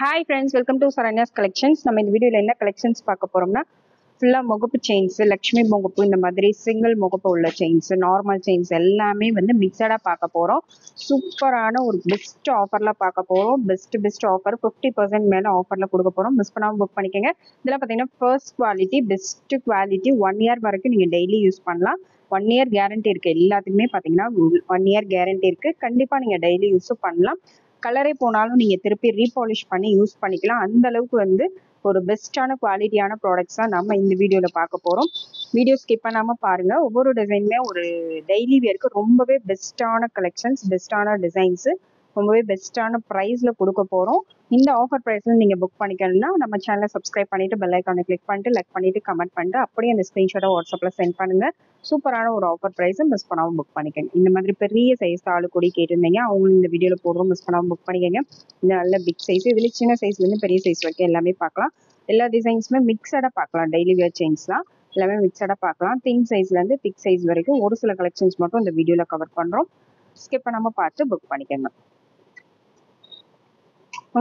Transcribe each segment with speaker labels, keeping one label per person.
Speaker 1: Hi friends, welcome to Saranya's collections. நம்ம இந்த வீடியோவில் என்ன கலெக்ஷன்ஸ் பார்க்க போகிறோம்னா, ஃபுல்லாக முகப்பு செயின்ஸ், லக்ஷ்மி முகப்பு, இந்த மாதிரி சிங்கிள் முகப்பு உள்ள செயின்ஸ், நார்மல் செயின்ஸ் எல்லாமே வந்து மிக்சடாக பார்க்க போகிறோம். சூப்பரான ஒரு பெஸ்ட் ஆஃபரில் பார்க்க போகிறோம். பெஸ்ட் ஆஃபர் 50% மேலே ஆஃபரில் கொடுக்க போகிறோம். மிஸ் பண்ணாமல் புக் பண்ணிக்கோங்க. இதெல்லாம் பார்த்தீங்கன்னா first quality, best quality. 1 year வரைக்கும் நீங்கள் டெய்லி யூஸ் பண்ணலாம். 1 இயர் கேரண்டி இருக்குது. எல்லாத்துக்குமே பார்த்தீங்கன்னா 1 இயர் கேரண்டி இருக்குது. கண்டிப்பாக நீங்கள் டெய்லி யூஸும் பண்ணலாம். கலரே போனாலும் நீங்கள் திருப்பி ரீபாலிஷ் பண்ணி யூஸ் பண்ணிக்கலாம். அந்த அளவுக்கு வந்து ஒரு பெஸ்ட்டான குவாலிட்டியான ப்ராடக்ட்ஸ் தான் நம்ம இந்த வீடியோவில் பார்க்க போகிறோம். வீடியோ ஸ்கிப் பண்ணாமல் பாருங்கள். ஒவ்வொரு டிசைனுமே ஒரு டெய்லி வியருக்கு ரொம்பவே பெஸ்ட்டான கலெக்ஷன்ஸ், பெஸ்ட்டான டிசைன்ஸு, ரொம்பவே பெஸ்ட்டான ப்ரைஸில் கொடுக்க போகிறோம். இந்த ஆஃபர் ப்ரைஸில் நீங்கள் புக் பண்ணிக்கணும்னா நம்ம சேனலை சப்ஸ்கிரைப் பண்ணிவிட்டு பெல் ஐக்கானை கிளிக் பண்ணிட்டு லைக் பண்ணிவிட்டு கமெண்ட் பண்ணிட்டு அப்படியே அந்த ஸ்க்ரீன்ஷாட்டை வாட்ஸ்அப்பில் சென்ட் பண்ணுங்கள். சூப்பரான ஒரு ஆஃபர் ப்ரைஸை மிஸ் பண்ணாமல் புக் பண்ணிக்கோங்க. இந்த மாதிரி பெரிய சைஸ் ஆளுக்கூடி கேட்டிருந்தீங்க, அவங்களும் இந்த வீடியோவில் போடுறோம். மிஸ் பண்ணாமல் புக் பண்ணிக்கோங்க. இந்த நல்ல பிக் சைஸ், இதில் சின்ன சைஸ்லேருந்து பெரிய சைஸ் வரைக்கும் எல்லாமே பார்க்கலாம். எல்லா டிசைன்ஸுமே மிக்சடாக பார்க்கலாம். டெய்லி வேர் செயின்ஸ்லாம் எல்லாமே மிக்சடாக பார்க்கலாம். தின் சைஸ்லேருந்து பிக் சைஸ் வரைக்கும் ஒரு சில கலெக்ஷன்ஸ் மட்டும் இந்த வீடியோவில் கவர் பண்ணுறோம். ஸ்கிப் பண்ணாமல் பார்த்து புக் பண்ணிக்கோங்க.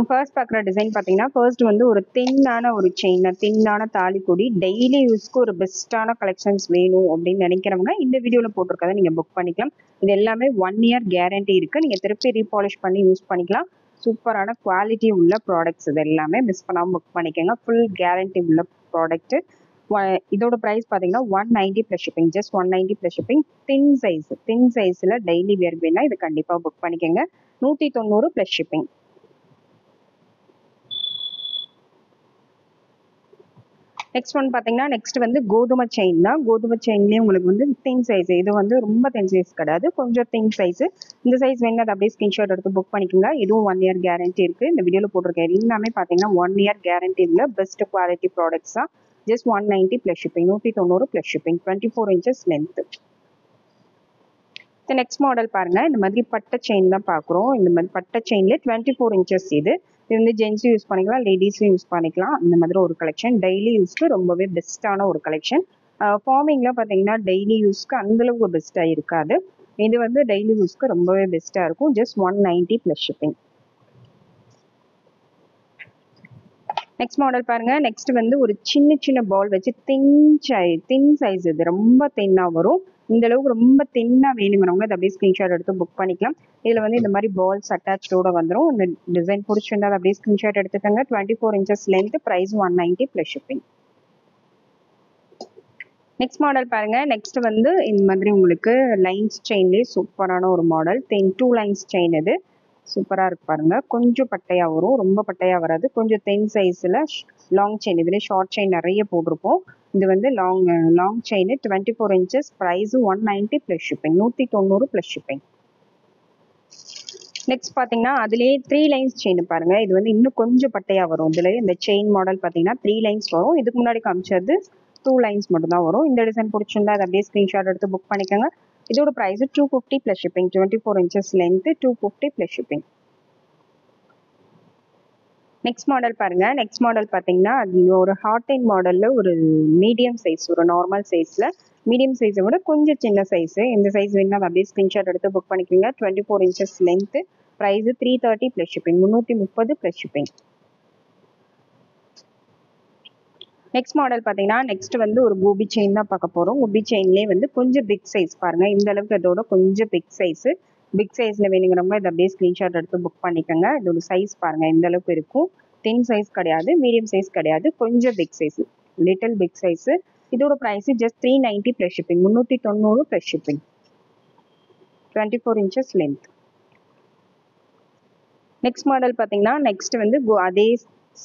Speaker 1: ஃபர்ஸ்ட் பார்க்குற டிசைன் பார்த்தீங்கன்னா, ஃபர்ஸ்ட் வந்து ஒரு தின்னான ஒரு செயின், தின்னான தாலிக்கொடி, டெய்லி யூஸ்க்கு ஒரு பெஸ்ட்டான கலெக்ஷன்ஸ் வேணும் அப்படின்னு நினைக்கிறவங்க இந்த வீடியோவில் போட்டிருக்கதை நீங்கள் புக் பண்ணிக்கலாம். இது எல்லாமே 1 இயர் கேரண்டி இருக்குது. நீங்கள் திருப்பி ரீபாலிஷ் பண்ணி யூஸ் பண்ணிக்கலாம். சூப்பரான குவாலிட்டி உள்ள ப்ராடக்ட்ஸ் இது எல்லாமே மிஸ் பண்ணாமல் புக் பண்ணிக்கோங்க. ஃபுல் கேரண்டி உள்ள ப்ராடக்ட்டு. இதோட ப்ரைஸ் பார்த்தீங்கன்னா 190 plus shipping. Just 190 plus shipping. Thin சைஸில் டெய்லி வேர் வேணால் இது கண்டிப்பாக புக் பண்ணிக்கோங்க. 190 ப்ளஸ் ஷிப்பிங். நெக்ஸ்ட் ஒன் பார்த்தீங்கன்னா, நெக்ஸ்ட் வந்து கோதுமை செயின் தான். கோதுமை செயின்லேயே உங்களுக்கு வந்து தின் சைஸ். இது வந்து ரொம்ப தின் சைஸ் கிடையாது, கொஞ்சம் தின் சைஸ். இந்த சைஸ் வேணும், அதை அப்படியே ஸ்க்ரீன்ஷாட் எடுத்து புக் பண்ணிக்கோங்க. இதுவும் 1 இயர் கேரண்டி இருக்குது. இந்த வீடியோவில் போட்டிருக்கேன் எல்லாமே பார்த்தீங்கன்னா 1 இயர் கேரண்டி உள்ள பெஸ்ட் குவாலிட்டி ப்ராடக்ட்ஸ் தான். Just 190 plus shipping. 190 plus shipping. 24 inches length. Next model பாருங்க. இந்த மாதிரி பட்டை செயின் தான் பார்க்குறோம். இந்த மாதிரி பட்டை செயின்ல 24 இன்ச்சஸ். இது வந்து ஜென்ஸும் யூஸ் பண்ணிக்கலாம், லேடிஸும் யூஸ் பண்ணிக்கலாம். இந்த மாதிரி ஒரு கலெக்ஷன் டெய்லி யூஸ்க்கு ரொம்பவே பெஸ்ட்டான ஒரு கலெக்ஷன். ஃபார்மிங்லாம் பார்த்தீங்கன்னா டெய்லி யூஸ்க்கு அந்தளவுக்கு பெஸ்ட்டாக இருக்காது. இது வந்து டெய்லி யூஸ்க்கு ரொம்பவே பெஸ்ட்டாக இருக்கும். Just 190 plus shipping. Next model பாருங்க. நெக்ஸ்ட் வந்து ஒரு சின்ன பால் வச்சு தின் சைஸ். இது ரொம்ப தின்னாக வரும். இந்த அளவுக்கு ரொம்ப தின்னாக வேணுங்கிறவங்க அதை அப்படியே ஸ்க்ரீன்ஷாட் எடுத்து புக் பண்ணிக்கலாம். இதில் வந்து இந்த மாதிரி பால்ஸ் அட்டாச்சோட வந்துடும். இந்த டிசைன் பிடிச்சிருந்தா அதை அப்படியே ஸ்க்ரீன்ஷாட் எடுத்துக்கோங்க. 24 inches length. Price 190 plus shipping. Next model பாருங்க. நெக்ஸ்ட் வந்து இந்த மாதிரி உங்களுக்கு லைன்ஸ் செயின்லேயே சூப்பரான ஒரு மாடல். 2 lines chain. இது சூப்பராக இருக்கு பாருங்க. கொஞ்சம் பட்டையாக வரும், ரொம்ப பட்டையாக வராது. கொஞ்சம் தென் சைஸில் லாங் செயின். இதில் ஷார்ட் செயின் நிறைய போட்டிருப்போம். இது வந்து long chain 24 inches. Price 190 plus shipping. 190 plus shipping. Next பார்த்தீங்கன்னா அதுலேயே 3 லைன்ஸ் செயின் பாருங்க. இது வந்து இன்னும் கொஞ்சம் பட்டையாக வரும். இதில் இந்த செயின் மாடல் பார்த்தீங்கன்னா 3 லைன்ஸ் வரும். இதுக்கு முன்னாடி காமிச்சது 2 லைன்ஸ் மட்டும் தான் வரும். இந்த டிசைன் பிடிச்சிருந்தா அதை அப்படியே ஸ்க்ரீன்ஷாட் எடுத்து புக் பண்ணிக்கோங்க. இதோட price 250 plus shipping. 24 inches length. 250 plus shipping. Next model பாருங்க. நெக்ஸ்ட் மாடல் பார்த்தீங்கன்னா அது ஒரு ஹார்ட் அண்ட் மாடலில் ஒரு மீடியம் சைஸ், ஒரு நார்மல் சைஸில் மீடியம் சைஸை விட கொஞ்சம் சின்ன சைஸு. இந்த சைஸ் வேணும்னா அப்படியே ஸ்க்ரீன்ஷாட் எடுத்து புக் பண்ணிக்கோங்க. 24 inches length. Price 330 plus shipping. 330 plus shipping. Next model பார்த்தீங்கன்னா நெக்ஸ்ட் வந்து ஒரு கோபி செயின் தான் பார்க்க போகிறோம். கோபி செயின்லேயே வந்து கொஞ்சம் பிக் சைஸ் பாருங்கள். இந்த அளவுக்கு அதோட கொஞ்சம் பிக் சைஸு. பிக் சைஸில் வேணுங்கிறவங்க இதை அப்படியே ஸ்க்ரீன்ஷாட் எடுத்து புக் பண்ணிக்கோங்க. இதோட சைஸ் பாருங்கள் இந்த அளவுக்கு இருக்கும். தின் சைஸ் கிடையாது, மீடியம் சைஸ் கிடையாது, கொஞ்சம் big size, little big size. இதோட price just 390 plus shipping. 390 plus shipping. 24 inches length. Next model பார்த்தீங்கன்னா நெக்ஸ்ட் வந்து அதே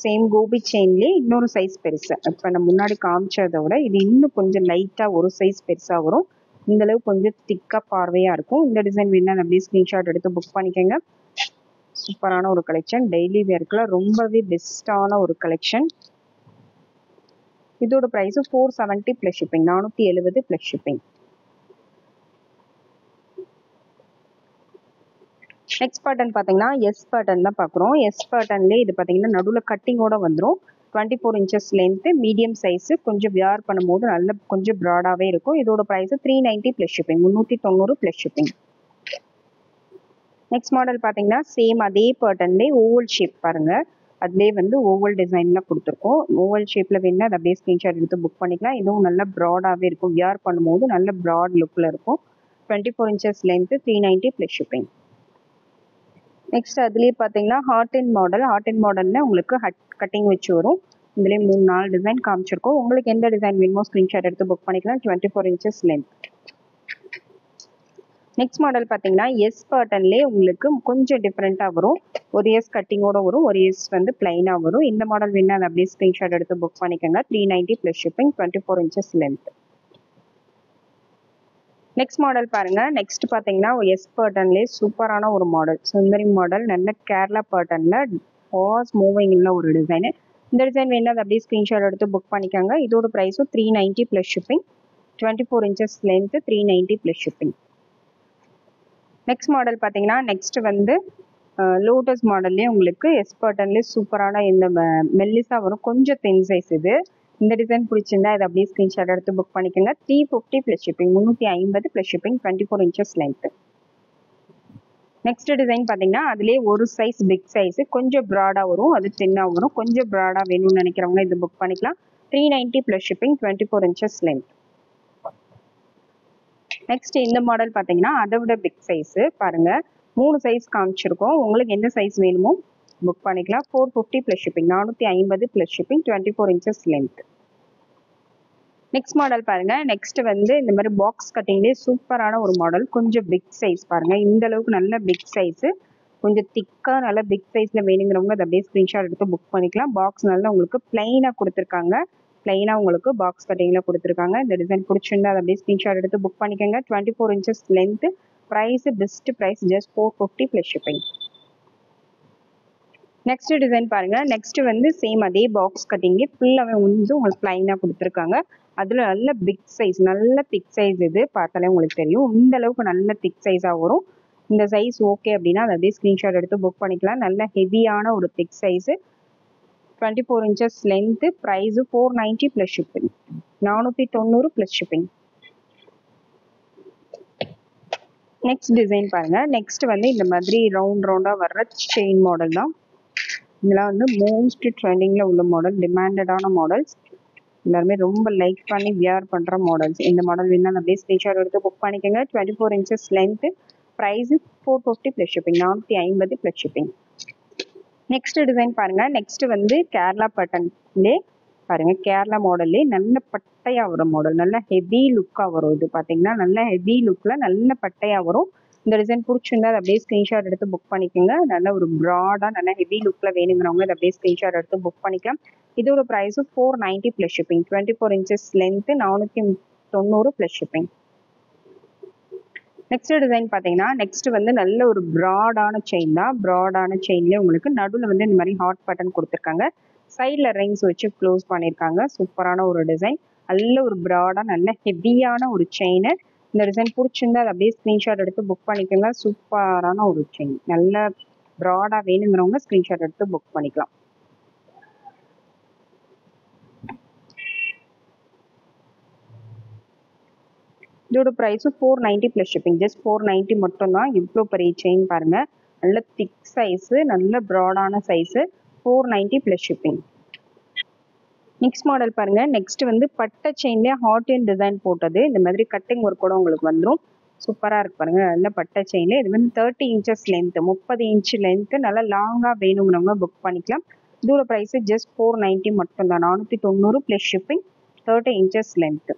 Speaker 1: சேம் கோபி செயின்லேயே இன்னொரு சைஸ் பெருசு. இப்போ நம்ம முன்னாடி காமிச்சதை விட இது இன்னும் கொஞ்சம் லைட்டாக ஒரு சைஸ் பெருசாக வரும். இந்த அளவு கொஞ்சம் திக்காக பார்வையாக இருக்கும். இந்த டிசைன் வேணால் அப்படியே ஸ்க்ரீன்ஷாட் எடுத்து புக் பண்ணிக்கோங்க. சூப்பரான ஒரு கலெக்ஷன். டெய்லி வேர்க்குள்ள ரொம்பவே பெஸ்ட்டான ஒரு கலெக்ஷன். இதோட price 470 plus shipping. 470 plus shipping. Next pattern பார்த்தீங்கன்னா எஸ் பேட்டர்ன் தான் பார்க்குறோம். எஸ் பேட்டர்ன்லேயே இது பார்த்தீங்கன்னா நடுவில் கட்டிங்கோட வந்துடும். 24 இன்ச்சஸ் லென்த்து, மீடியம் சைஸு. கொஞ்சம் வியர் பண்ணும்போது நல்ல கொஞ்சம் ப்ராடாகவே இருக்கும். இதோட price 390 plus shipping. 390 plus shipping. Next model பார்த்தீங்கன்னா சேம் அதே பேட்டர்ன்லேயே ஓவல் ஷேப் பாருங்கள். அதுலேயே வந்து ஓவல் டிசைனில் கொடுத்துருக்கோம். ஓவல் ஷேப்பில் வேணுன்னா அதை அப்படியே ஸ்க்ரீன்ஷாட் எடுத்து புக் பண்ணிக்கலாம். இதுவும் நல்ல ப்ராடாகவே இருக்கும். வியர் பண்ணும்போது நல்ல ப்ராட் லுக்கில் இருக்கும். 24 inches length, 390 plus shipping. Next அதுலேயே பார்த்தீங்கன்னா ஹார்ட் அண்ட் மாடலில் உங்களுக்கு கட்டிங் வச்சு வரும். இதுலேயே 3-4 டிசைன் காமிச்சிருக்கோம். உங்களுக்கு எந்த டிசைன் வேணுமோ ஸ்க்ரீன்ஷாட் எடுத்து புக் பண்ணிக்கலாம். 24 inches லென்த். நெக்ஸ்ட் மாடல் பார்த்தீங்கன்னா எஸ் பேட்டர்ன்லேயே உங்களுக்கு கொஞ்சம் டிஃப்ரெண்ட்டாக வரும். ஒரு எஸ் கட்டிங்கோட வரும், ஒரு எஸ் வந்து பிளைனாக வரும். இந்த மாடல் வேணா அதை அப்படியே ஸ்க்ரீன்ஷாட் எடுத்து புக் பண்ணிக்கோங்க. 390 plus shipping, 24 inches length. Next model பாருங்க. நெக்ஸ்ட் பார்த்தீங்கன்னா எஸ் பேட்டர்ன்லேயே சூப்பரான ஒரு மாடல், சுந்தரி மாடல், நல்ல கேரளா பேட்டர்னில் ஃபாஸ்ட் மூவிங்கில் ஒரு டிசைனு. இந்த டிசைன் வேணா அதை அப்படியே ஸ்க்ரீன்ஷாட் எடுத்து புக் பண்ணிக்கோங்க. இதோட ப்ரைஸும் 390 plus shipping, 24 inches length, 390 plus shipping. Next model பார்த்தீங்கன்னா நெக்ஸ்ட் வந்து லோட்டஸ் மாடல்லே உங்களுக்கு எஸ் பேட்டர்ன்லேயே சூப்பரான இந்த மெல்லிஸாக வரும், கொஞ்சம் தென் சைஸ் இது. இந்த டிசைன் பிடிச்சிருந்தா இதை அப்படியே ஸ்க்ரீன்ஷாட் எடுத்து புக் பண்ணிக்கோங்க. 350 plus shipping, 350 plus shipping, 24 inches length. Next design பார்த்தீங்கன்னா அதுலேயே ஒரு சைஸ் பிக் சைஸு, கொஞ்சம் ப்ராடாக வரும், அது தின்னாக வரும். கொஞ்சம் ப்ராடாக வேணும்னு நினைக்கிறவங்க இது புக் பண்ணிக்கலாம். 390 plus shipping, 24 inches length. Next இந்த மாடல் பார்த்தீங்கன்னா அதை விட பிக் சைஸு பாருங்க. 3 சைஸ் காமிச்சிருக்கோம். உங்களுக்கு எந்த சைஸ் வேணுமோ புக் பண்ணிக்கலாம். 450 plus shipping, 450 plus shipping, 24 inches length. Next model பாருங்க. நெக்ஸ்ட் வந்து இந்த மாதிரி பாக்ஸ் கட்டிங்லேயே சூப்பரான ஒரு மாடல், கொஞ்சம் பிக் சைஸ் பாருங்க. இந்த அளவுக்கு நல்ல பிக் சைஸு, கொஞ்சம் திக்காக நல்ல பிக் சைஸில் வேணுங்கிறவங்க அதை அப்படியே ஸ்க்ரீன்ஷாட் எடுத்து புக் பண்ணிக்கலாம். பாக்ஸ் நல்லா உங்களுக்கு பிளைனாக கொடுத்துருக்காங்க. பிளைனாக உங்களுக்கு பாக்ஸ் கட்டிங்கில் கொடுத்துருக்காங்க. இந்த டிசைன் பிடிச்சிருந்தா அதை அப்படியே ஸ்க்ரீன்ஷாட் எடுத்து புக் பண்ணிக்கோங்க. 24 inches length. Price best price just 450 plus shipping. Next design பாருங்க. நெக்ஸ்ட் வந்து சேம் அதே பாக்ஸ் கட்டிங்கே ஃபுல்லாகவே வந்து உங்களுக்கு பிளைனாக கொடுத்துருக்காங்க. அதில் நல்ல பிக் சைஸ், நல்ல திக் சைஸ், இது பார்த்தாலே உங்களுக்கு தெரியும். இந்த அளவுக்கு நல்ல திக் சைஸாக வரும். இந்த சைஸ் ஓகே அப்படின்னா அதை அப்படியே ஸ்க்ரீன்ஷாட் எடுத்து புக் பண்ணிக்கலாம். நல்ல ஹெவியான ஒரு thick size, 24 inches length. Price 490 plus shipping, 490 plus shipping. Next design பாருங்க. நெக்ஸ்ட் வந்து இந்த மாதிரி ரவுண்டாக வர்ற செயின் மாடல் தான். இதெல்லாம் வந்து மோஸ்ட் ட்ரெண்டிங்கில் உள்ள மாடல், டிமாண்டடான மாடல்ஸ். எல்லாருமே ரொம்ப லைக் பண்ணி வியர் பண்ணுற மாடல்ஸ். இந்த மாடல் வேணால் அப்படியே ஸ்க்ரீன்ஷாட் எடுத்து புக் பண்ணிக்கோங்க. 24 inches length. Price 450 plus shipping, 450 plus shipping. Next design பாருங்க. நெக்ஸ்ட் வந்து கேரளா பேட்டர்ன்லே பாருங்க. கேரளா மாடல்லே நல்ல பட்டையாக வரும் மாடல், நல்ல ஹெவி லுக்காக வரும். இது பார்த்தீங்கன்னா நல்ல ஹெவி லுக்கில் நல்ல பட்டையாக வரும். இந்த டிசைன் பிடிச்சிருந்தா அதை அப்படியே ஸ்க்ரீன்ஷாட் எடுத்து புக் பண்ணிக்கோங்க. நல்ல ஒரு ப்ராடாக நல்ல ஹெவி லுக்கில் வேணுங்கிறவங்க அதை அப்படியே ஸ்க்ரீன்ஷாட் எடுத்து புக் பண்ணிக்கலாம். இதோட price 490 plus shipping, 24 inches length, 490 plus shipping. Next design பார்த்தீங்கன்னா நெக்ஸ்ட் வந்து நல்ல ஒரு ப்ராடான செயின் தான். ப்ராடான செயின்லேயே உங்களுக்கு நடுவில் வந்து இந்த மாதிரி ஹார்ட் பட்டன் கொடுத்துருக்காங்க. சைடில் ரிங்ஸ் வச்சு க்ளோஸ் பண்ணியிருக்காங்க. சூப்பரான ஒரு டிசைன், நல்ல ஒரு ப்ராடாக நல்ல ஹெவியான ஒரு செயின். இந்த டிசைன் பிடிச்சிருந்தா அதை அப்படியே ஸ்க்ரீன்ஷாட் எடுத்து புக் பண்ணிக்கோங்க. சூப்பரான ஒரு செயின், நல்ல ப்ராடாக வேணுங்கிறவங்க ஸ்க்ரீன்ஷாட் எடுத்து புக் பண்ணிக்கலாம். இதோட ப்ரைஸும் 490 ப்ளஸ் ஷிப்பிங், ஜஸ்ட் 490 மட்டும்தான். இவ்வளோ பெரிய செயின் பாருங்க, நல்ல திக் சைஸு, நல்ல ப்ராடான size, 490 plus shipping. Next model பாருங்க. நெக்ஸ்ட் வந்து பட்டை செயின்லேயே ஹார்ட் அண்ட் டிசைன் போட்டது. இந்த மாதிரி கட்டிங் ஒர்க் கூட உங்களுக்கு வந்துடும். சூப்பராக இருக்கு பாருங்க. நல்ல பட்டை செயின்ல இது வந்து 30 inches லென்த்து, 30 inch லென்த்து. நல்லா லாங்காக வேணுங்கிறவங்க புக் பண்ணிக்கலாம். இதோட ப்ரைஸு ஜஸ்ட் 490 மட்டும்தான், 490 plus shipping, 30 inches length.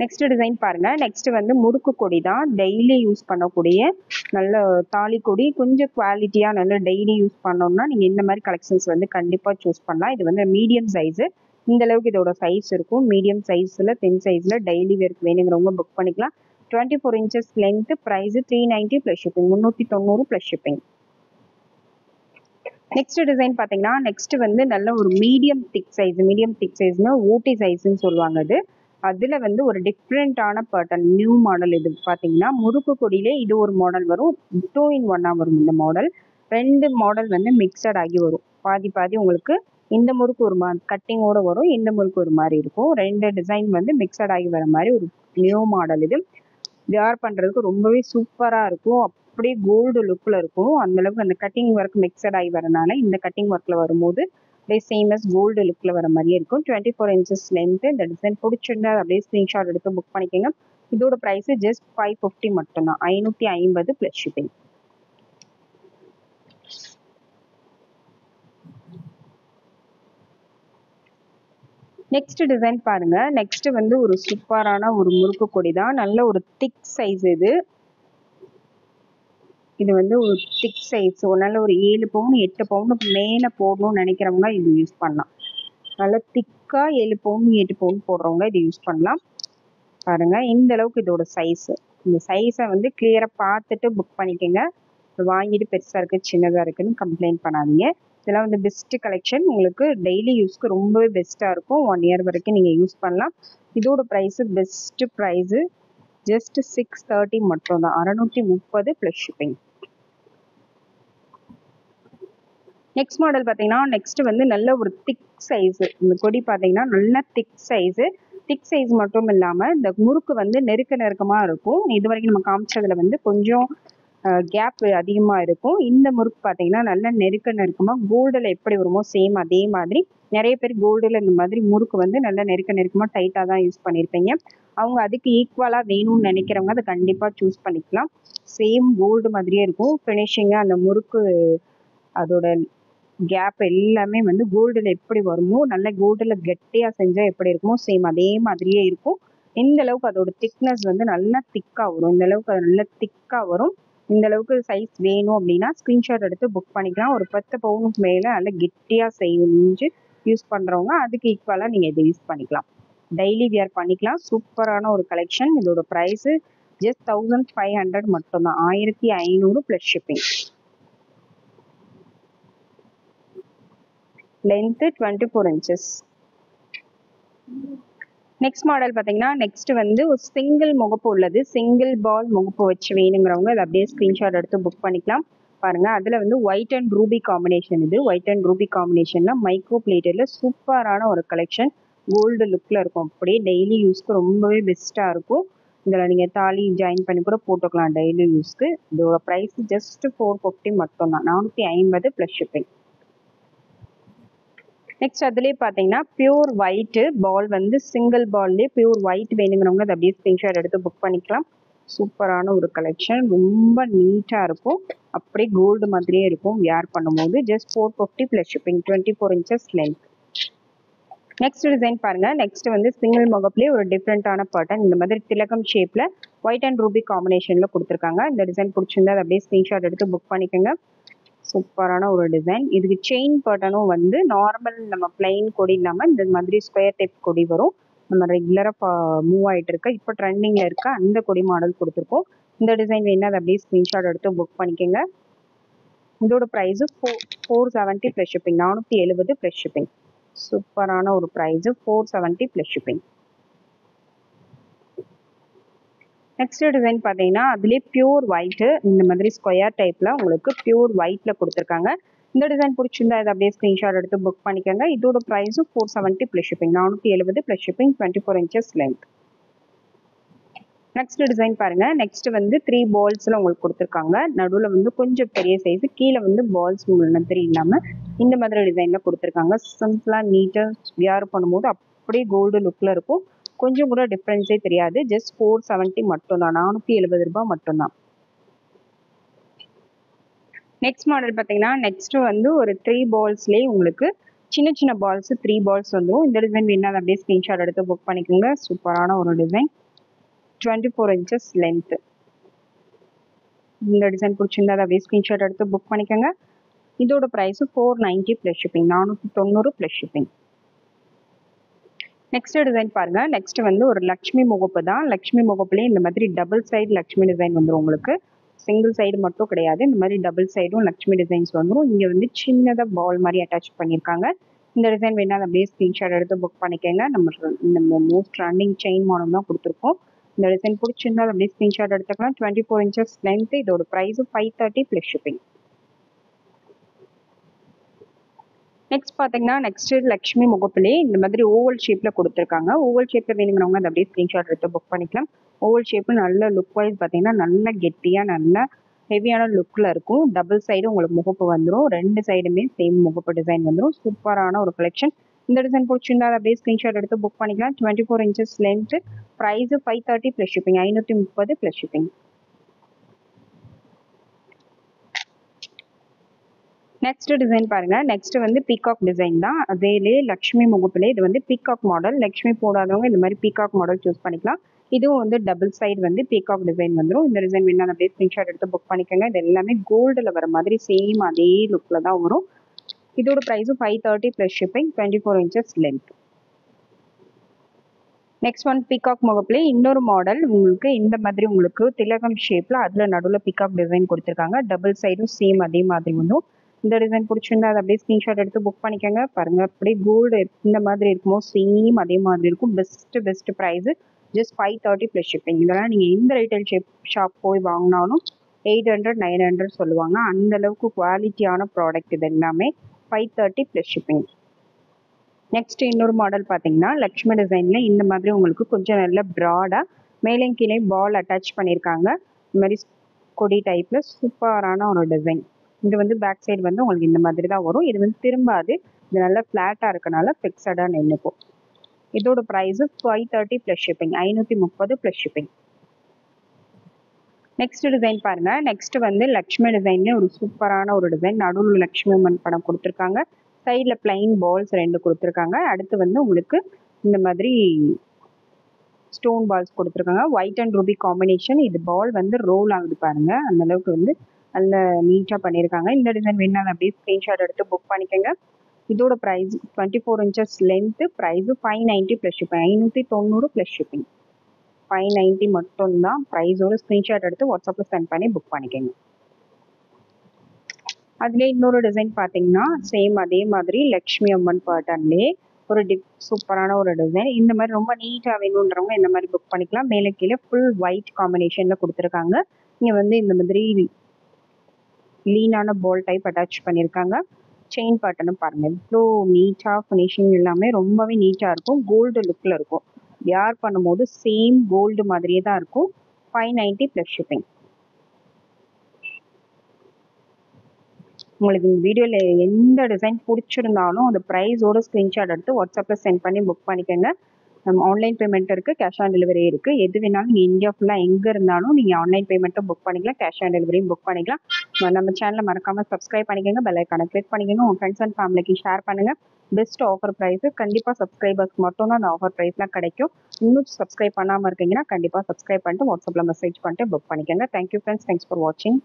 Speaker 1: Next design பாருங்க. நெக்ஸ்ட் வந்து முறுக்கு கொடி தான், டெய்லி யூஸ் பண்ணக்கூடிய நல்ல தாலி கொடி. கொஞ்சம் குவாலிட்டியா நல்ல டெய்லி யூஸ் பண்ணோம்னா நீங்க இந்த மாதிரி கலெக்ஷன்ஸ் வந்து கண்டிப்பா சூஸ் பண்ணலாம். இது வந்து மீடியம் சைஸு, இந்த அளவுக்கு இதோட சைஸ் இருக்கும். மீடியம் சைஸ்ல தென் சைஸ்ல டெய்லி வேர்க்கு வேணுங்கிறவங்க புக் பண்ணிக்கலாம். 24 inches length. Price 390 plus shipping, 390 plus shipping. Next design பார்த்தீங்கன்னா நெக்ஸ்ட் வந்து நல்ல ஒரு medium thick size. Medium thick சைஸ்னா ஊட்டி சைஸ்ன்னு சொல்லுவாங்க. அது அதில் வந்து ஒரு டிஃப்ரெண்ட்டான பேட்டர்ன், நியூ மாடல். இது பார்த்தீங்கன்னா முறுக்கு கொடியிலே இது ஒரு மாடல் வரும், 2 in 1 வரும். இந்த மாடல் 2 மாடல் வந்து மிக்சட் ஆகி வரும். பாதி பாதி உங்களுக்கு இந்த முறுக்கு ஒரு கட்டிங்கோட வரும், இந்த முறுக்கு ஒரு மாதிரி இருக்கும். 2 டிசைன் வந்து மிக்சட் ஆகி வர மாதிரி ஒரு நியூ மாடல். இது வியர் பண்ணுறதுக்கு ரொம்பவே சூப்பராக இருக்கும். அப்படியே கோல்டு லுக்கில் இருக்கும். அந்தளவுக்கு அந்த கட்டிங் ஒர்க் மிக்சட் ஆகி வரனால இந்த கட்டிங் ஒர்க்கில் வரும்போது அப்படியே சேமஸ் கோல்டு லுக்கில் வர மாதிரியே இருக்கும். 24 inches லென்த்து. இந்த டிசைன் பிடிச்சிருந்தா அப்படியே ஸ்க்ரீன்ஷாட் எடுத்து புக் பண்ணிக்கோங்க. இதோட ப்ரைஸு ஜஸ்ட் 550 மட்டும்தான். 550 ப்ளஸ் ஷிப்பிங். நெக்ஸ்ட் டிசைன் பாருங்க. நெக்ஸ்ட் வந்து ஒரு சூப்பரான ஒரு முறுக்கு கொடி தான். நல்ல ஒரு திக் சைஸ் இது. இது வந்து ஒரு திக் சைஸ். நல்ல ஒரு 7 பவுன் 8 பவுனுக்கு மேலே போடணும்னு நினைக்கிறவங்க இது யூஸ் பண்ணலாம். நல்லா திக்காக 7 பவுன் 8 பவுன் போடுறவங்க இது யூஸ் பண்ணலாம். பாருங்க இந்த அளவுக்கு இதோட சைஸ். இந்த சைஸை வந்து கிளியராக பார்த்துட்டு புக் பண்ணிக்கோங்க. வாங்கிட்டு பெருசாக இருக்குது சின்னதாக இருக்குதுன்னு கம்ப்ளைண்ட் பண்ணாதீங்க. இதெல்லாம் வந்து பெஸ்ட் கலெக்ஷன். உங்களுக்கு டெய்லி யூஸ்க்கு ரொம்பவே பெஸ்ட்டாக இருக்கும். 1 year வரைக்கும் நீங்கள் யூஸ் பண்ணலாம். இதோட ப்ரைஸு பெஸ்ட்டு ப்ரைஸு ஜஸ்ட் 630 மட்டும் தான். 630 ப்ளஸ் ஷிப்பிங். நெக்ஸ்ட் மாடல் பார்த்தீங்கன்னா நெக்ஸ்ட் வந்து நல்ல ஒரு திக் சைஸு. இந்த கொடி பார்த்தீங்கன்னா நல்ல திக் சைஸு. திக் சைஸ் மட்டும் இல்லாமல் இந்த முறுக்கு வந்து நெருக்கமாக இருக்கும். இது வரைக்கும் நம்ம காமிச்சதில் வந்து கொஞ்சம் கேப் அதிகமாக இருக்கும். இந்த முறுக்கு பார்த்தீங்கன்னா நல்லா நெருக்கமாக கோல்டில் எப்படி வருமோ சேம் அதே மாதிரி நிறைய பேர் கோல்டில் இந்த மாதிரி முறுக்கு வந்து நல்லா நெருக்கமாக டைட்டாக தான் யூஸ் பண்ணியிருப்பீங்க. அவங்க அதுக்கு ஈக்குவலாக வேணும்னு நினைக்கிறவங்க அதை கண்டிப்பாக சூஸ் பண்ணிக்கலாம். சேம் கோல்டு மாதிரியே இருக்கும் ஃபினிஷிங்காக. அந்த முறுக்கு அதோட கேப் எல்லாமே வந்து கோல்டில் எப்படி வருமோ நல்ல கோல்டில் கெட்டியாக செஞ்சால் எப்படி இருக்குமோ சேம் அதே மாதிரியே இருக்கும். இந்த அளவுக்கு அதோட திக்னஸ் வந்து நல்லா திக்காக வரும். இந்த அளவுக்கு அது நல்லா திக்காக வரும். இந்த அளவுக்கு சைஸ் வேணும் அப்படின்னா ஸ்க்ரீன்ஷாட் எடுத்து புக் பண்ணிக்கலாம். ஒரு 10 பவுனுக்கு மேலே நல்லா கெட்டியாக செஞ்சு யூஸ் பண்ணுறவங்க அதுக்கு ஈக்குவலாக நீங்கள் இதை யூஸ் பண்ணிக்கலாம். டெய்லி வியர் பண்ணிக்கலாம். சூப்பரான ஒரு கலெக்ஷன். இதோட ப்ரைஸு ஜஸ்ட் 1500 மட்டும்தான். 1500 plus shipping. Length 24 inches. Next model பார்த்தீங்கன்னா நெக்ஸ்ட் வந்து ஒரு சிங்கிள் முகப்பு உள்ளது. சிங்கிள் பால் முகப்பு வச்சு வேணுங்கிறவங்க அதை அப்படியே ஸ்க்ரீன்ஷாட் எடுத்து புக் பண்ணிக்கலாம். பாருங்க அதில் வந்து ஒயிட் அண்ட் ரூபி காம்பினேஷன். இது ஒயிட் அண்ட் ரூபி காம்பினேஷனில் மைக்ரோ பிளேட்டடில் சூப்பரான ஒரு கலெக்ஷன். கோல்டு லுக்கில் இருக்கும். அப்படியே டெய்லி யூஸ்க்கு ரொம்பவே பெஸ்ட்டாக இருக்கும். இதில் நீங்கள் தாலி ஜாயின் பண்ணி கூட போட்டுக்கலாம் டெய்லி யூஸ்க்கு. இதோட ப்ரைஸ் ஜஸ்ட் 450 மட்டும்தான். 450 ப்ளஸ் ஷிப்பிங். நெக்ஸ்ட் அதுலேயே பார்த்தீங்கன்னா பியூர் ஒயிட்டு பால் வந்து சிங்கிள் பால்லேயே பியூர் ஒயிட் வேணுங்கிறவங்க அதை அப்படியே ஸ்க்ரீன்ஷாட் எடுத்து புக் பண்ணிக்கலாம். சூப்பரான ஒரு கலெக்ஷன். ரொம்ப நீட்டாக இருக்கும். அப்படியே கோல்டு மாதிரியே இருக்கும் வியர் பண்ணும்போது. Just 450 plus shipping. 24 inches length. Next design பாருங்க. நெக்ஸ்ட் வந்து சிங்கிள் முகப்புலேயே ஒரு டிஃப்ரெண்டான பேட்டர்ன். இந்த மாதிரி திலகம் ஷேப்பில் ஒயிட் அண்ட் ரூபி காம்பினேஷனில் கொடுத்துருக்காங்க. இந்த டிசைன் பிடிச்சிருந்தா அதை அப்படியே ஸ்க்ரீன்ஷாட் எடுத்து புக் பண்ணிக்கோங்க. சூப்பரான ஒரு டிசைன். இதுக்கு செயின் பேட்டர்னும் வந்து நார்மல் நம்ம பிளைன் கொடி இல்லாமல் இந்த மாதிரி ஸ்கொயர் டைப் கொடி வரும். நம்ம ரெகுலராக மூவ் ஆகிட்டு இருக்க இப்போ ட்ரெண்டிங்கில் இருக்க அந்த கொடி மாடல் கொடுத்துருக்கோம். இந்த டிசைன் வேணால் அதை அப்படியே ஸ்க்ரீன்ஷாட் எடுத்து புக் பண்ணிக்கோங்க. இதோட price 470 plus shipping. 470 plus shipping. சூப்பரான ஒரு price 470 plus shipping. Next design பார்த்தீங்கன்னா அதுலேயே பியூர் ஒயிட்டு. இந்த மாதிரி ஸ்கொயர் டைப்பில் உங்களுக்கு பியூர் ஒயிட்டில் கொடுத்துருக்காங்க. இந்த டிசைன் பிடிச்சிருந்தா இதை அப்படியே ஸ்க்ரீன்ஷாட் எடுத்து புக் பண்ணிக்கோங்க. இதோட ப்ரைஸும் 470 plus shipping. 470 plus shipping. 24 inches length. Next design பாருங்கள். நெக்ஸ்ட் வந்து 3 பால்ஸில் உங்களுக்கு கொடுத்துருக்காங்க. நடுவில் வந்து கொஞ்சம் பெரிய சைஸு, கீழே வந்து பால்ஸ் மாதிரி இல்லாமல் இந்த மாதிரி டிசைனில் கொடுத்துருக்காங்க. சிம்பிளாக நீட்டாக வியர் பண்ணும்போது அப்படியே கோல்டு லுக்கில் இருக்கும். கொஞ்சம் கூட டிஃப்ரென்ஸே தெரியாது. ஜஸ்ட் 470 மட்டும்தான். 470 ரூபாய் மட்டும்தான். நெக்ஸ்ட் மாடல் பார்த்தீங்கன்னா நெக்ஸ்ட் வந்து ஒரு 3 பால்ஸ்லேயே உங்களுக்கு சின்ன சின்ன பால்ஸ் 3 பால்ஸ் வந்துடும். இந்த டிசைன் வேணா அப்படியே ஸ்க்ரீன்ஷாட் எடுத்து புக் பண்ணிக்கோங்க. சூப்பரான ஒரு டிசைன். 24 inches length. இந்த டிசைன் பிடிச்சிருந்தா அதை அப்படியே ஸ்க்ரீன்ஷாட் எடுத்து புக் பண்ணிக்கோங்க. இதோட price 490 plus shipping. 490 plus shipping. Next design பாருங்க. நெக்ஸ்ட் வந்து ஒரு லக்ஷ்மி முகப்பு தான். லக்ஷ்மி முகப்புலேயே இந்த மாதிரி டபுள் சைடு லக்ஷ்மி டிசைன் வந்துடும். உங்களுக்கு சிங்கிள் சைடு மட்டும் கிடையாது. இந்த மாதிரி டபுள் சைடும் லக்ஷ்மி டிசைன்ஸ் வந்துடும். இங்கே வந்து சின்னதாக பால் மாதிரி அட்டாச் பண்ணியிருக்காங்க. இந்த டிசைன் வேணால் அப்படியே ஸ்க்ரீன்ஷாட் எடுத்து புக் பண்ணிக்கோங்க. நம்ம மோஸ்ட் ரன்னிங் செயின் மாடல் தான் கொடுத்துருக்கோம். இந்த டிசைன் பிடிச்சிருந்தால் அப்படியே ஸ்க்ரீன்ஷாட் எடுத்துக்கலாம். 24 inches லென்த்து. இதோட ப்ரைஸு 530 ப்ளஸ் ஷிப்பிங். நெக்ஸ்ட் பார்த்தீங்கன்னா நெக்ஸ்ட் லக்ஷ்மி முகப்பிலே இந்த மாதிரி ஓவல் ஷேப்பில் கொடுத்துருக்காங்க. ஓவல் ஷேப்பில் வேணுங்கிறவங்க அதை அப்படியே ஸ்க்ரீன்ஷாட் எடுத்து புக் பண்ணிக்கலாம். ஓவல் ஷேப்பு நல்ல லுக் வைஸ் பார்த்தீங்கன்னா நல்ல கெட்டியாக நல்ல ஹெவியான லுக்கில் இருக்கும். டபுள் சைடு உங்களுக்கு முகப்பு வந்துடும். 2 சைடுமே சேம் முகப்பு டிசைன் வந்துடும். சூப்பரான ஒரு கலெக்ஷன். இந்த டிசைன் பிடிச்சிருந்தா அப்படியே ஸ்க்ரீன்ஷாட் எடுத்து புக் பண்ணிக்கலாம். 24 inches length. Price 530 plus shipping. 530 plus shipping. Next design பாருங்க. நெக்ஸ்ட் வந்து பீகாக் டிசைன் தான். அதேலே லக்ஷ்மி முகப்பிலே இது வந்து பீகாக் மாடல். லக்ஷ்மி போடாதவங்க இந்த மாதிரி பீகாக் மாடல் சூஸ் பண்ணிக்கலாம். இதுவும் வந்து டபுள் சைடு வந்து பீகாக் டிசைன் வந்துடும். இந்த டிசைன் வேணா அப்படியே ஸ்கிரீன்ஷாட் எடுத்து புக் பண்ணிக்கோங்க. இது எல்லாமே கோல்டில் வர மாதிரி சேம் அதே லுக்கில் தான் வரும். இதோட ப்ரைஸும் 530 plus shipping. 24 inches length. Next one peacock முகப்பிலே இன்னொரு மாடல். உங்களுக்கு இந்த மாதிரி உங்களுக்கு திலகம் ஷேப்பில் அதில் நடுவில் பீகாக் டிசைன் கொடுத்துருக்காங்க. டபுள் சைடும் சேம் அதே மாதிரி வந்துடும். இந்த டிசைன் பிடிச்சிருந்தா அதை அப்படியே ஸ்க்ரீன்ஷாட் எடுத்து புக் பண்ணிக்கோங்க. பாருங்க அப்படியே கோல்டு இந்த மாதிரி இருக்குமோ சேம் அதே மாதிரி இருக்கும். Best price just 530 plus shipping. இதெல்லாம் நீங்கள் எந்த ரீட்டைல் ஷாப் போய் வாங்கினாலும் 800 900 சொல்லுவாங்க. அந்த அளவுக்கு குவாலிட்டியான ப்ராடக்ட் இது எல்லாமே. 530 ப்ளஸ் ஷிப்பிங். நெக்ஸ்ட் இன்னொரு மாடல் பார்த்தீங்கன்னா லக்ஷ்மி டிசைனில் இந்த மாதிரி உங்களுக்கு கொஞ்சம் நல்ல ப்ராடாக மேலே கீழே பால் அட்டாச் பண்ணியிருக்காங்க. இந்த மாதிரி கொடி டைப்பில் சூப்பரான ஒரு டிசைன். இது வந்து பேக் சைடு வந்து உங்களுக்கு இந்த மாதிரி தான் வரும். இது வந்து திரும்பாது. இது நல்லா ஃப்ளாட்டாக இருக்கனால ஃபிக்ஸடாக நின்றுக்கும். இதோட price 530 plus shipping. 530 plus shipping. Next design பாருங்க. நெக்ஸ்ட் வந்து லக்ஷ்மி டிசைன்ல ஒரு சூப்பரான ஒரு டிசைன். நடுவில் லக்ஷ்மி அம்மன் படம் கொடுத்துருக்காங்க. சைடில் பிளைன் பால்ஸ் 2 கொடுத்துருக்காங்க. அடுத்து வந்து உங்களுக்கு இந்த மாதிரி ஸ்டோன் பால்ஸ் கொடுத்துருக்காங்க. White and Ruby combination. இது பால் வந்து ரோல் ஆகுது பாருங்க. அந்த அளவுக்கு வந்து நல்ல நீட்டாக பண்ணியிருக்காங்க. இந்த டிசைன் வேணா அப்படியே ஸ்க்ரீன்ஷாட் எடுத்து புக் பண்ணிக்கோங்க. இதோட price 24 inches length. Price 590 plus shipping. 590 plus shipping. 590 மட்டும்தான். ப்ரைஸோட ஸ்க்ரீன்ஷாட் எடுத்து வாட்ஸ்அப்பில் சென்ட் பண்ணி புக் பண்ணிக்கோங்க. அதுலேயே இன்னொரு டிசைன் பார்த்தீங்கன்னா சேம் அதே மாதிரி லக்ஷ்மி அம்மன் பேட்டர்ன்லேயே ஒரு சூப்பரான ஒரு டிசைன். இந்த மாதிரி ரொம்ப நீட்டாக வேணுன்றவங்க இந்த மாதிரி புக் பண்ணிக்கலாம். மேலே கீழே ஃபுல் ஒயிட் காம்பினேஷனில் கொடுத்துருக்காங்க. இங்கே வந்து இந்த மாதிரி லீனான பால் டைப் அட்டாச் பண்ணியிருக்காங்க. செயின் பேட்டர்னும் பாருங்கள். இவ்வளோ நீட்டாக ஃபினிஷிங் எல்லாமே ரொம்பவே நீட்டாக இருக்கும். கோல்டு லுக்கில் இருக்கும். வியர் பண்ணும்போது சேம் கோல்டு மாதிரியே தான் இருக்கும். 590 ப்ளஸ் ஷிப்பிங். உங்களுக்கு இந்த வீடியோவில் எந்த டிசைன் பிடிச்சிருந்தாலும் அந்த ப்ரைஸோட ஸ்க்ரீன்ஷாட் எடுத்து வாட்ஸ்அப்பில் சென்ட் பண்ணி புக் பண்ணிக்கோங்க. நம்ம ஆன்லைன் பேமெண்ட் இருக்குது, கேஷ் ஆன் டெலிவரி இருக்குது. எது வேணாலும் நீங்கள் இந்தியா ஃபுல்லாக எங்கே இருந்தாலும் நீங்கள் ஆன்லைன் பேமெண்ட்டும் புக் பண்ணிக்கலாம், கேஷ் ஆன் டெலிவரியும் புக் பண்ணிக்கலாம். நம்ம சேனலை மறக்காமல் சப்ஸ்கிரைப் பண்ணிக்கோங்க. பெல் ஐக்கானை கிளிக் பண்ணிக்கோங்க. உங்கள் ஃப்ரெண்ட்ஸ் அண்ட் ஃபேமிலிக்கு ஷேர் பண்ணுங்கள். Best offer price. கண்டிப்பாக சப்ஸ்கிரைபர்ஸ்க்கு மட்டும் தான் அந்த ஆஃபர் ப்ரைஸ்லாம் கிடைக்கும். இன்னும் சப்ஸ்கிரைப் பண்ணாமல் இருக்கீங்கன்னா கண்டிப்பாக சப்ஸ்கிரைப் பண்ணிட்டு வாட்ஸ்அப்பில் மெசேஜ் பண்ணிட்டு புக் பண்ணிக்கோங்க. Thank you friends. தேங்க்ஸ் ஃபார் வாட்சிங்.